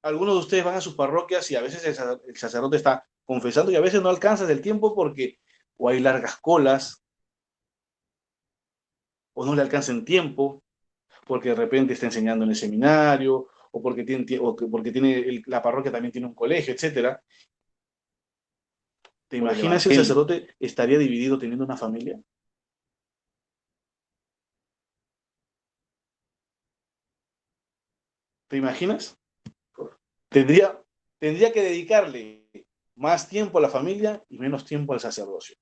algunos de ustedes van a sus parroquias y a veces el sacerdote está confesando y a veces no alcanza el tiempo porque o hay largas colas, o no le alcanza en tiempo, porque de repente está enseñando en el seminario, o porque la parroquia también tiene un colegio, etcétera. ¿Te Por el imaginas si el Evangelio. sacerdote estaría dividido teniendo una familia? ¿Te imaginas? tendría que dedicarle más tiempo a la familia y menos tiempo al sacerdocio.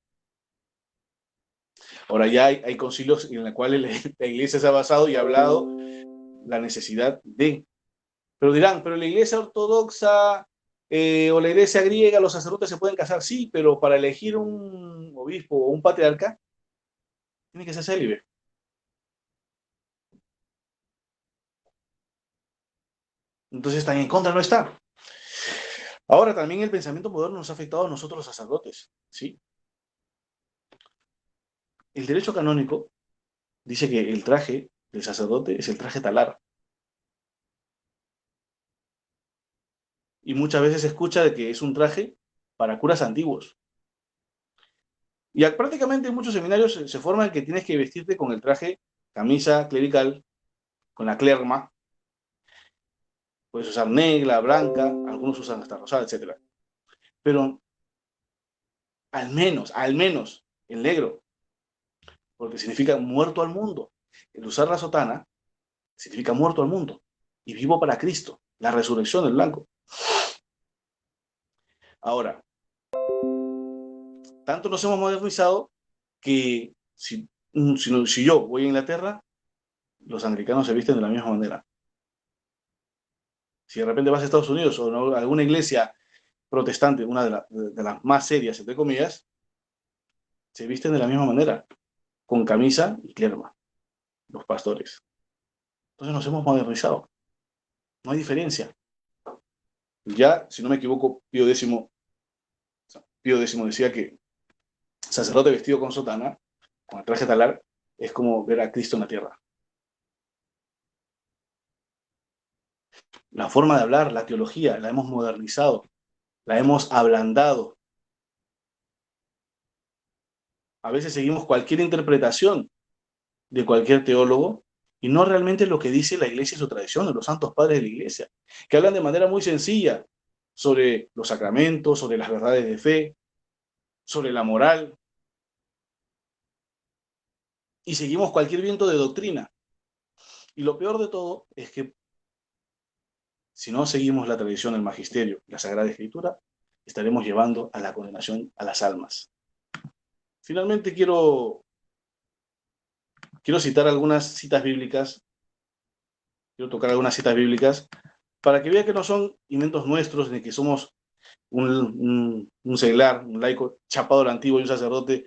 Ahora ya hay concilios en los cuales la iglesia se ha basado y ha hablado la necesidad de. Pero dirán, pero la iglesia ortodoxa o la iglesia griega, los sacerdotes se pueden casar, sí, pero para elegir un obispo o un patriarca, tiene que ser célibe. Entonces, tan en contra no está. Ahora, también el pensamiento moderno nos ha afectado a nosotros los sacerdotes, ¿sí? El derecho canónico dice que el traje del sacerdote es el traje talar. Y muchas veces se escucha de que es un traje para curas antiguos. Y prácticamente en muchos seminarios se forman que tienes que vestirte con el traje, camisa clerical, con la clerma. Puedes usar negra, blanca, algunos usan hasta rosada, etc. Pero al menos, el negro, porque significa muerto al mundo. El usar la sotana significa muerto al mundo y vivo para Cristo, la resurrección del blanco. Ahora, tanto nos hemos modernizado que si yo voy a Inglaterra, los anglicanos se visten de la misma manera. Si de repente vas a Estados Unidos o a alguna iglesia protestante, una de las más serias, entre comillas, se visten de la misma manera, con camisa y clerma, los pastores. Entonces nos hemos modernizado. No hay diferencia. Ya, si no me equivoco, Pío X decía que sacerdote vestido con sotana, con el traje talar, es como ver a Cristo en la tierra. La forma de hablar, la teología, la hemos modernizado, la hemos ablandado. A veces seguimos cualquier interpretación de cualquier teólogo y no realmente lo que dice la iglesia y su tradición, de los santos padres de la iglesia, que hablan de manera muy sencilla sobre los sacramentos, sobre las verdades de fe, sobre la moral, y seguimos cualquier viento de doctrina. Y lo peor de todo es que si no seguimos la tradición del magisterio, la Sagrada Escritura, estaremos llevando a la condenación a las almas. Finalmente quiero citar algunas citas bíblicas, quiero tocar algunas citas bíblicas para que vea que no son inventos nuestros, ni que somos un seglar, un laico chapado a la antigua y un sacerdote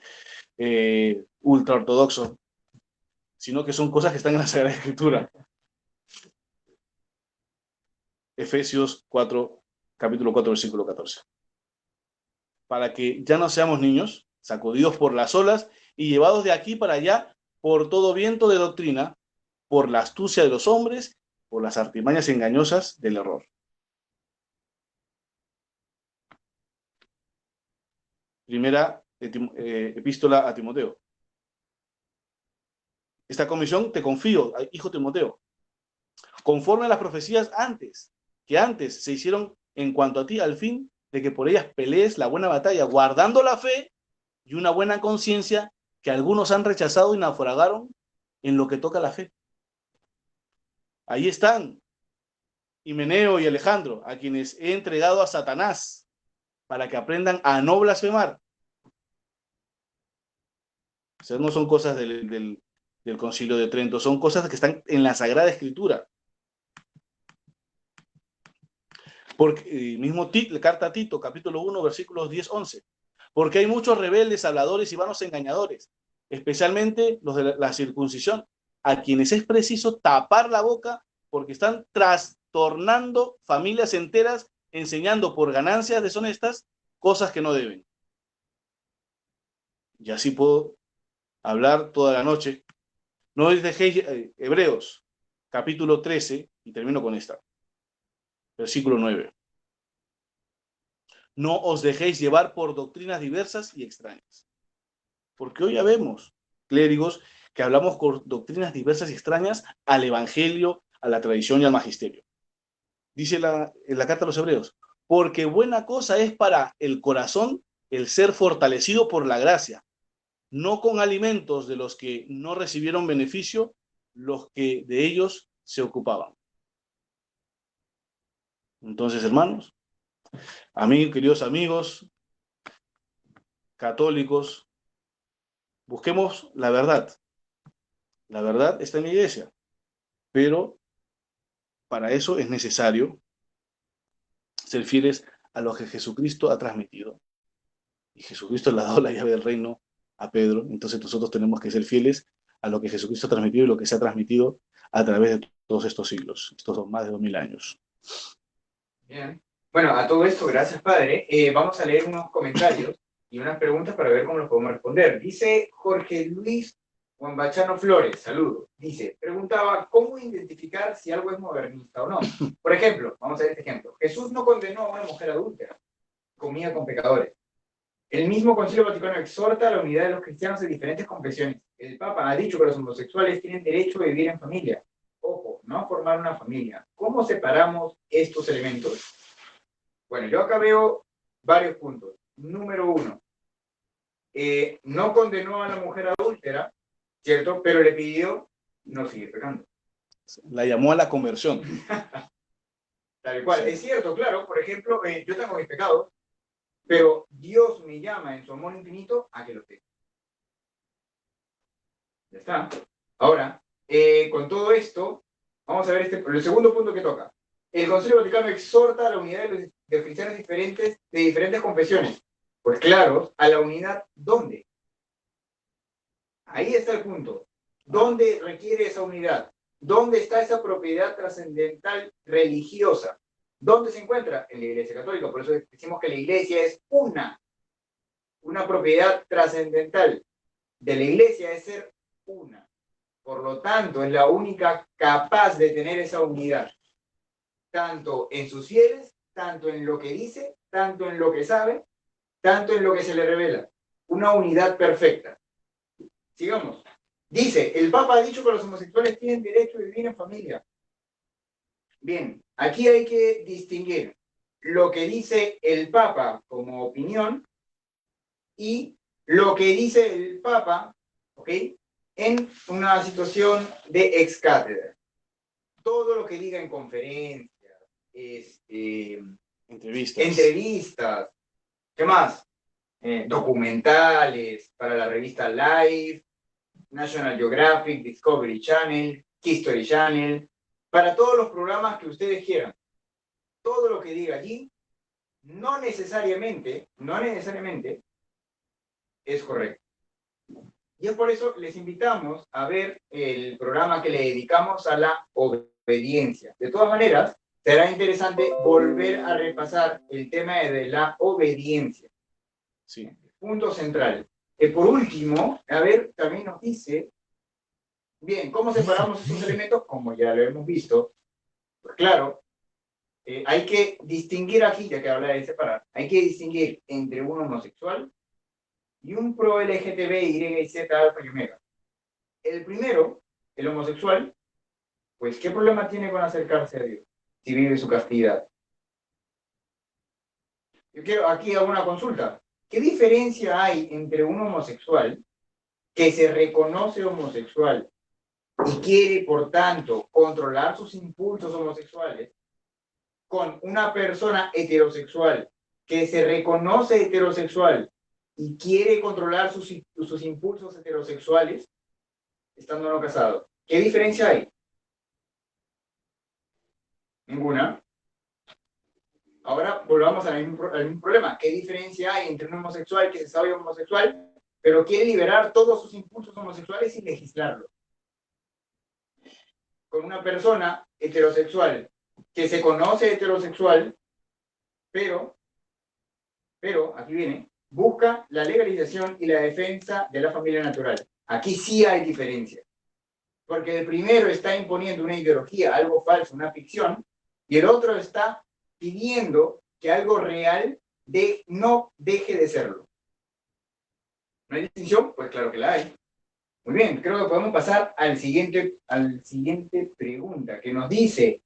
ultra ortodoxo, sino que son cosas que están en la Sagrada Escritura. Efesios 4, capítulo 4, versículo 14. Para que ya no seamos niños, sacudidos por las olas y llevados de aquí para allá por todo viento de doctrina, por la astucia de los hombres, por las artimañas engañosas del error. Primera epístola a Timoteo. Esta comisión te confío, hijo Timoteo, conforme a las profecías que antes se hicieron en cuanto a ti, al fin de que por ellas pelees la buena batalla, guardando la fe y una buena conciencia que algunos han rechazado y naufragaron en lo que toca a la fe. Ahí están Himeneo y Alejandro, a quienes he entregado a Satanás para que aprendan a no blasfemar. O sea, no son cosas del Concilio de Trento, son cosas que están en la Sagrada Escritura. Porque mismo la carta a Tito, capítulo 1, versículos 10-11. Porque hay muchos rebeldes, habladores y vanos engañadores, especialmente los de la circuncisión, a quienes es preciso tapar la boca porque están trastornando familias enteras, enseñando por ganancias deshonestas cosas que no deben. Y así puedo hablar toda la noche. No os dejéis, Hebreos, capítulo 13, y termino con esta. Versículo 9. No os dejéis llevar por doctrinas diversas y extrañas. Porque hoy ya vemos clérigos que hablamos con doctrinas diversas y extrañas al evangelio, a la tradición y al magisterio. Dice en la carta a los Hebreos, porque buena cosa es para el corazón el ser fortalecido por la gracia, no con alimentos de los que no recibieron beneficio los que de ellos se ocupaban. Entonces, hermanos, a mí, queridos amigos, católicos, busquemos la verdad. La verdad está en la iglesia, pero para eso es necesario ser fieles a lo que Jesucristo ha transmitido. Y Jesucristo le ha dado la llave del reino a Pedro, entonces nosotros tenemos que ser fieles a lo que Jesucristo ha transmitido y lo que se ha transmitido a través de todos estos siglos, estos más de 2000 años. Bien. Bueno, a todo esto, gracias, padre. Vamos a leer unos comentarios y unas preguntas para ver cómo los podemos responder. Dice Jorge Luis Huambachano Flores, saludos. Dice, preguntaba, ¿cómo identificar si algo es modernista o no? Por ejemplo, vamos a ver este ejemplo. Jesús no condenó a una mujer adúltera, comía con pecadores. El mismo Concilio Vaticano exhorta a la unidad de los cristianos de diferentes confesiones. El Papa ha dicho que los homosexuales tienen derecho a vivir en familia. Ojo, no a formar una familia. ¿Cómo separamos estos elementos? Bueno, yo acá veo varios puntos. Número uno, no condenó a la mujer adúltera, ¿cierto? Pero le pidió no seguir pecando. La llamó a la conversión. Tal cual. Es cierto, claro. Por ejemplo, yo tengo mis pecados, pero Dios me llama en su amor infinito a que los tenga. Ya está. Ahora, con todo esto, vamos a ver el segundo punto que toca. El Concilio Vaticano exhorta a la unidad de los cristianos diferentes, de diferentes confesiones. Pues claro, a la unidad, ¿dónde? Ahí está el punto. ¿Dónde requiere esa unidad? ¿Dónde está esa propiedad trascendental religiosa? ¿Dónde se encuentra? En la Iglesia Católica. Por eso decimos que la Iglesia es una propiedad trascendental de la Iglesia es ser una. Por lo tanto, es la única capaz de tener esa unidad, tanto en sus fieles, tanto en lo que dice, tanto en lo que sabe, tanto en lo que se le revela. Una unidad perfecta. Sigamos. Dice, el Papa ha dicho que los homosexuales tienen derecho a vivir en familia. Bien, aquí hay que distinguir lo que dice el Papa como opinión y lo que dice el Papa, ¿ok?, en una situación de ex cátedra. Todo lo que diga en conferencias, entrevistas, ¿qué más? Documentales para la revista Life, National Geographic, Discovery Channel, History Channel, para todos los programas que ustedes quieran. Todo lo que diga allí, no necesariamente es correcto. Y es por eso les invitamos a ver el programa que le dedicamos a la obediencia. De todas maneras, será interesante volver a repasar el tema de la obediencia. Sí. Punto central. Por último, a ver, también nos dice, bien, ¿cómo separamos estos elementos? Como ya lo hemos visto, pues claro, hay que distinguir aquí, ya que habla de separar, hay que distinguir entre un homosexual y un pro LGTB, Y, Z, alfa y omega. El primero, el homosexual, pues ¿qué problema tiene con acercarse a Dios si vive su castidad? Yo quiero aquí hago una consulta. ¿Qué diferencia hay entre un homosexual que se reconoce homosexual y quiere, por tanto, controlar sus impulsos homosexuales con una persona heterosexual que se reconoce heterosexual y quiere controlar sus impulsos heterosexuales estando no casado? ¿Qué diferencia hay? Ninguna. Ahora volvamos al mismo problema. ¿Qué diferencia hay entre un homosexual que se sabe homosexual, pero quiere liberar todos sus impulsos homosexuales y legislarlo, con una persona heterosexual que se conoce heterosexual, pero, aquí viene, busca la legalización y la defensa de la familia natural? Aquí sí hay diferencia, porque el primero está imponiendo una ideología, algo falso, una ficción, y el otro está pidiendo que algo real no deje de serlo. ¿No hay distinción? Pues claro que la hay. Muy bien, creo que podemos pasar al siguiente pregunta, que nos dice,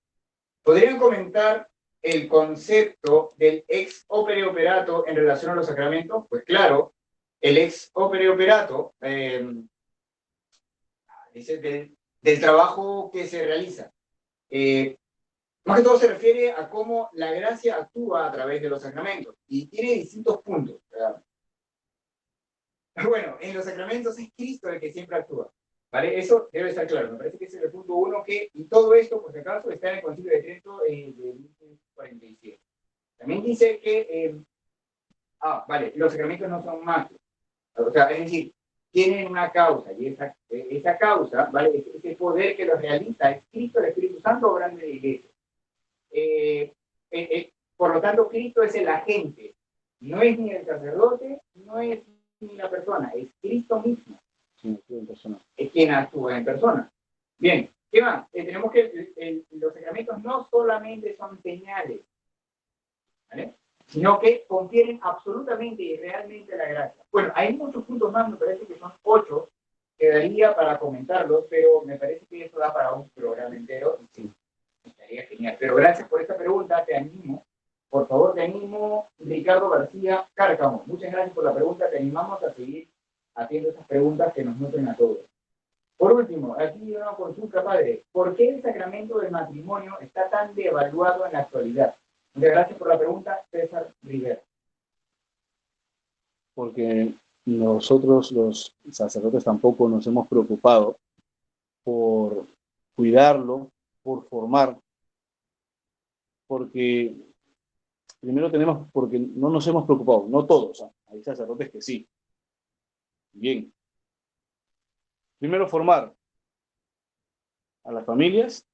¿podrían comentar el concepto del ex opere operato en relación a los sacramentos? Pues claro, el ex opere operato dice del trabajo que se realiza. Más que todo se refiere a cómo la gracia actúa a través de los sacramentos y tiene distintos puntos, ¿verdad? Bueno, en los sacramentos es Cristo el que siempre actúa, ¿vale? Eso debe estar claro. Me parece que ese es el punto uno y todo esto, por si acaso, está en el Concilio de Trento de 1947. También dice que, vale, los sacramentos no son mágicos. O sea, es decir, tienen una causa y esa causa, ¿vale? Ese poder que los realiza es Cristo, el Espíritu Santo, obrando en la iglesia. Por lo tanto, Cristo es el agente. No es ni el sacerdote, no es ni la persona, es Cristo mismo. Sí, en persona. Es quien actúa en persona. Bien, ¿qué más? Tenemos que los sacramentos no solamente son señales, ¿vale? Sino que confieren absolutamente y realmente la gracia. Bueno, hay muchos puntos más, me parece que son 8, quedaría para comentarlos, pero me parece que eso da para un programa entero. Sí, estaría genial. Pero gracias por esta pregunta, te animo. Por favor, te animo, Ricardo García Cárcamo. Muchas gracias por la pregunta, te animamos a seguir haciendo esas preguntas que nos nutren a todos. Por último, aquí una consulta, padre. ¿Por qué el sacramento del matrimonio está tan devaluado en la actualidad? Muchas gracias por la pregunta, César Rivera. Porque nosotros, los sacerdotes, tampoco nos hemos preocupado por cuidarlo, por formar, porque porque no nos hemos preocupado, no todos, hay sacerdotes que sí. Bien. Primero, formar a las familias,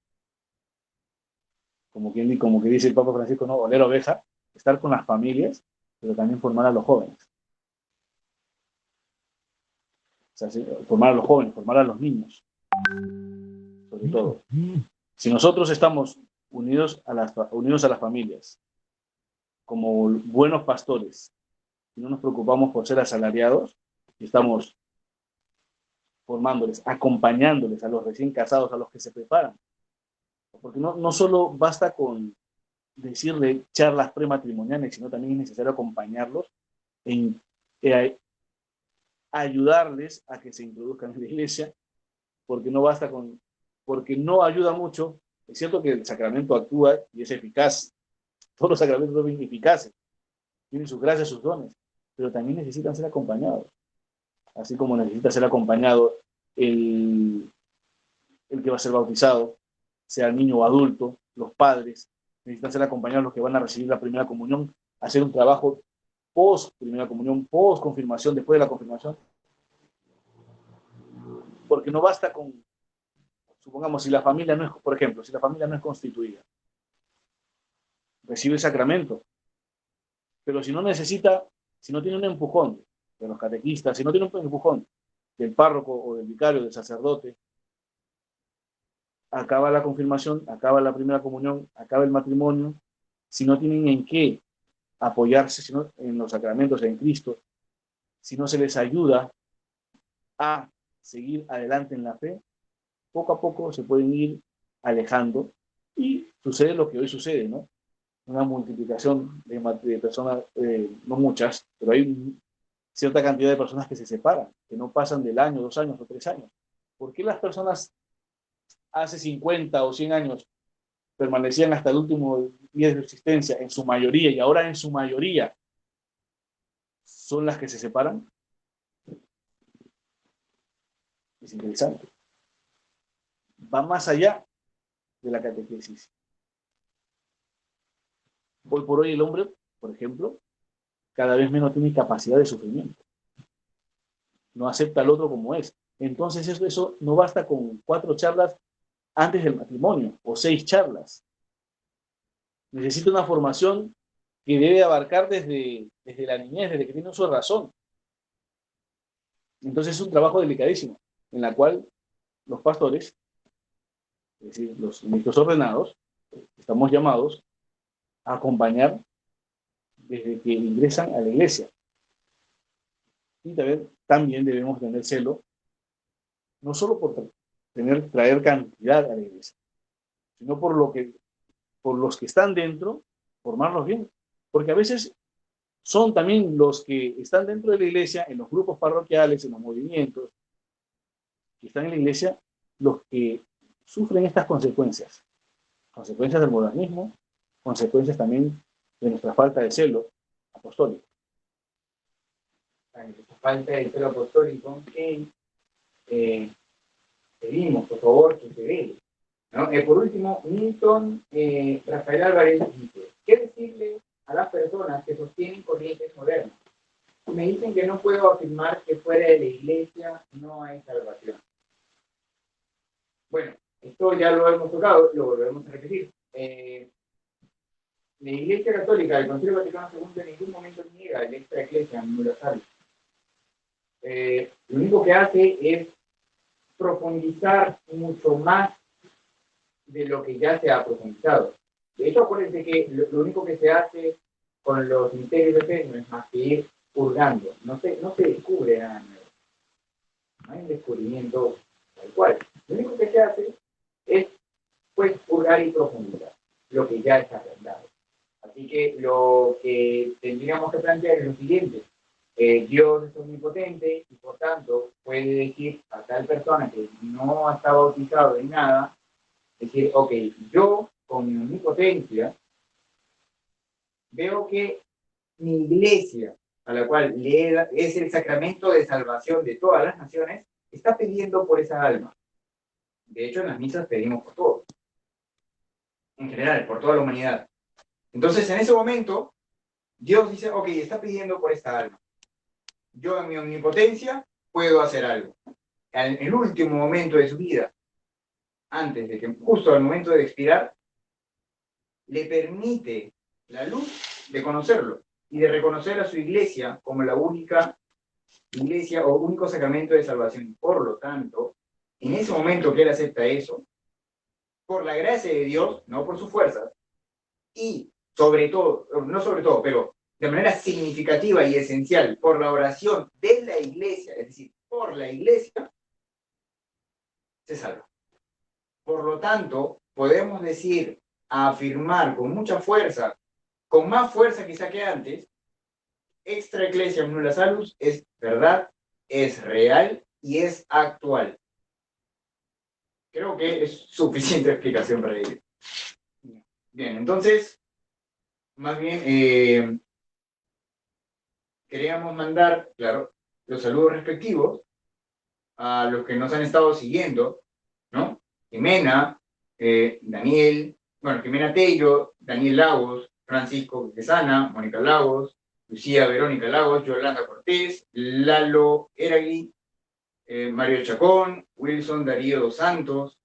como que dice el Papa Francisco, no, oler oveja, estar con las familias, pero también formar a los jóvenes. O sea, formar a los jóvenes, formar a los niños, sobre todo. Si nosotros estamos unidos a las familias, como buenos pastores, y no nos preocupamos por ser asalariados, y estamos formándoles, acompañándoles a los recién casados, a los que se preparan. Porque no solo basta con decirle charlas prematrimoniales, sino también es necesario acompañarlos en ayudarles a que se introduzcan en la iglesia, porque porque no ayuda mucho. Es cierto que el sacramento actúa y es eficaz. Todos los sacramentos son eficaces, tienen sus gracias, sus dones, pero también necesitan ser acompañados. Así como necesita ser acompañado el que va a ser bautizado, sea niño o adulto, los padres, necesitan ser acompañados los que van a recibir la primera comunión, hacer un trabajo post primera comunión, post confirmación, después de la confirmación, porque no basta con, supongamos, si la familia no es, por ejemplo, si la familia no es constituida, recibe el sacramento, pero si no tiene un empujón de los catequistas, si no tiene un empujón del párroco o del vicario, del sacerdote, acaba la confirmación, acaba la primera comunión, acaba el matrimonio, si no tienen en qué apoyarse sino en los sacramentos, en Cristo, si no se les ayuda a seguir adelante en la fe, poco a poco se pueden ir alejando y sucede lo que hoy sucede, ¿no? Una multiplicación de personas, no muchas, pero hay cierta cantidad de personas que se separan, que no pasan del año, 2 años o 3 años. ¿Por qué las personas hace 50 o 100 años permanecían hasta el último día de su existencia, en su mayoría, y ahora en su mayoría son las que se separan? Es interesante. Va más allá de la catequesis. Hoy por hoy el hombre, por ejemplo, cada vez menos tiene capacidad de sufrimiento. No acepta al otro como es. Entonces eso no basta con 4 charlas antes del matrimonio o 6 charlas. Necesita una formación que debe abarcar desde la niñez, desde que tiene uso de razón. Entonces es un trabajo delicadísimo, en la cual los pastores, es decir, los ministros ordenados, estamos llamados a acompañar desde que ingresan a la iglesia. Y también debemos tener celo, no solo por traer cantidad a la iglesia, sino por los que están dentro, formarlos bien. Porque a veces son también los que están dentro de la iglesia, en los grupos parroquiales, en los movimientos, que están en la iglesia, los que sufren estas consecuencias. consecuencias del modernismo, consecuencias también de nuestra falta de celo apostólico. Esa falta de celo apostólico que pedimos, por favor, que se vele, ¿no? Por último, Milton Rafael Álvarez dice, ¿qué decirle a las personas que sostienen corrientes modernas? Me dicen que no puedo afirmar que fuera de la iglesia no hay salvación. Bueno, esto ya lo hemos tocado, lo volvemos a repetir. La Iglesia Católica del Concilio Vaticano II en ningún momento niega el extra eclesia universal. Lo único que hace es profundizar mucho más de lo que ya se ha profundizado. De hecho, acuérdense que lo único que se hace con los misterios de fe no es más que ir purgando. No se descubre nada nuevo. No hay un descubrimiento tal cual. Lo único que se hace es, pues, purgar y profundizar lo que ya está arreglado. Así que lo que tendríamos que plantear es lo siguiente. Dios es omnipotente y por tanto puede decir a tal persona que no está bautizado en nada, decir, ok, yo con mi omnipotencia veo que mi iglesia, a la cual es el sacramento de salvación de todas las naciones, está pidiendo por esa alma. De hecho, en las misas pedimos por todos. En general, por toda la humanidad. Entonces, en ese momento, Dios dice, ok, está pidiendo por esta alma. Yo en mi omnipotencia puedo hacer algo. En el último momento de su vida, antes de que, justo al momento de expirar, le permite la luz de conocerlo y de reconocer a su iglesia como la única iglesia o único sacramento de salvación. Por lo tanto, en ese momento que él acepta eso, por la gracia de Dios, no por sus fuerzas, y sobre todo, no sobre todo, pero de manera significativa y esencial, por la oración de la iglesia, es decir, por la iglesia, se salva. Por lo tanto, podemos decir, afirmar con mucha fuerza, con más fuerza quizá que antes, extra ecclesia nulla salus es verdad, es real y es actual. Creo que es suficiente explicación para ello. Bien, entonces, más bien, queríamos mandar, claro, los saludos respectivos a los que nos han estado siguiendo, ¿no? Jimena, Daniel, bueno, Jimena Tello, Daniel Lagos, Francisco Quesana, Mónica Lagos, Lucía Verónica Lagos, Yolanda Cortés, Lalo Eragui, Mario Chacón, Wilson Darío dos Santos,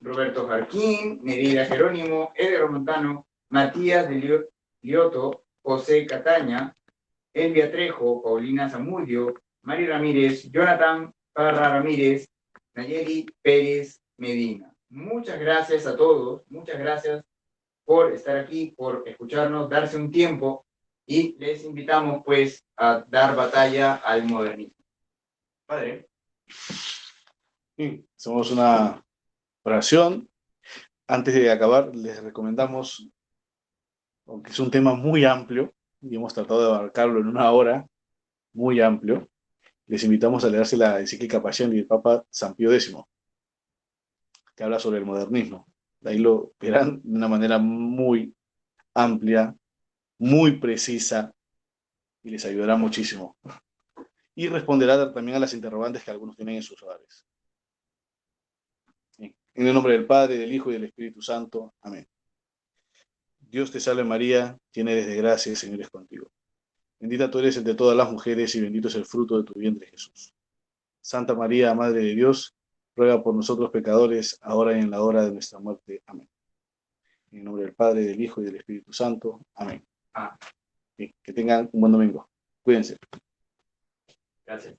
Roberto Jarquín, Nereida Jerónimo, Edgar Montano, Matías de Lioto, José Cataña, Elvia Trejo, Paulina Zamudio, Mari Ramírez, Jonathan Parra Ramírez, Nayeli Pérez Medina. Muchas gracias a todos, muchas gracias por estar aquí, por escucharnos, darse un tiempo y les invitamos pues a dar batalla al modernismo. Padre. Sí, hacemos una oración. Antes de acabar, les recomendamos, aunque es un tema muy amplio, y hemos tratado de abarcarlo en una hora, muy amplio, les invitamos a leerse la encíclica Passion del Papa San Pío X, que habla sobre el modernismo. Ahí lo verán de una manera muy amplia, muy precisa, y les ayudará muchísimo. Y responderá también a las interrogantes que algunos tienen en sus hogares. En el nombre del Padre, del Hijo y del Espíritu Santo. Amén. Dios te salve María, llena eres de gracia, el Señor es contigo. Bendita tú eres entre todas las mujeres y bendito es el fruto de tu vientre, Jesús. Santa María, Madre de Dios, ruega por nosotros pecadores, ahora y en la hora de nuestra muerte. Amén. En el nombre del Padre, del Hijo y del Espíritu Santo. Amén. Que tengan un buen domingo. Cuídense. Gracias.